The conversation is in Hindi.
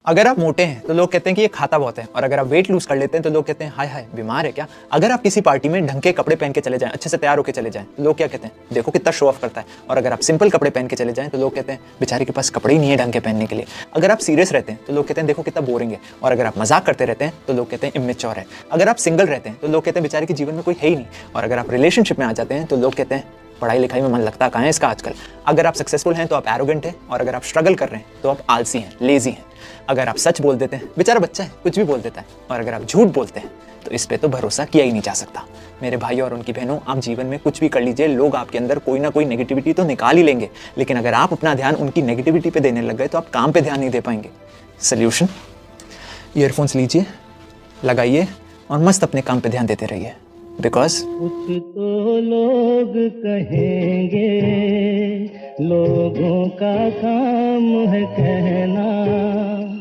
अगर आप मोटे हैं तो लोग कहते हैं कि ये खाता बहुत है, और अगर आप वेट लूज कर लेते हैं तो लोग कहते हैं हाय हाय बीमार है क्या। अगर आप किसी पार्टी में ढंग के कपड़े पहन के चले जाएं, अच्छे से तैयार होकर चले जाएं, तो लोग क्या कहते हैं, देखो कितना शो ऑफ करता है। और अगर आप सिंपल कपड़े पहन के चले जाएं तो लोग कहते हैं बेचारे के पास कपड़े ही नहीं है ढंग के पहनने के लिए। अगर आप सीरियस रहते हैं तो लोग कहते हैं देखो कितना बोरिंग है। और अगर आप मजाक करते रहते हैं तो लोग कहते हैं इमेच्योर है। अगर आप सिंगल रहते हैं तो लोग कहते हैं बेचारे के जीवन में कोई है ही नहीं। और अगर आप रिलेशनशिप में आ जाते हैं तो लोग कहते हैं पढ़ाई लिखाई में मन लगता कहाँ है इसका आजकल। अगर आप सक्सेसफुल हैं तो आप एरोगेंट हैं, और अगर आप स्ट्रगल कर रहे हैं तो आप आलसी हैं, लेजी हैं। अगर आप सच बोल देते हैं, बेचारा बच्चा है कुछ भी बोल देता है, और अगर आप झूठ बोलते हैं तो इस पे तो भरोसा किया ही नहीं जा सकता। मेरे भाई और उनकी बहनों, आप जीवन में कुछ भी कर लीजिए, लोग आपके अंदर कोई ना कोई नेगेटिविटी तो निकाल ही लेंगे, लेकिन अगर आप अपना ध्यान उनकी नेगेटिविटी पे देने लग गए तो आप काम पे ध्यान नहीं दे पाएंगे। सोल्यूशन, ईयरफोन्स लीजिए, लगाइए और मस्त अपने काम पे ध्यान देते रहिए। बिकॉज कुछ तो लोग कहेंगे, लोगों का काम है कहना।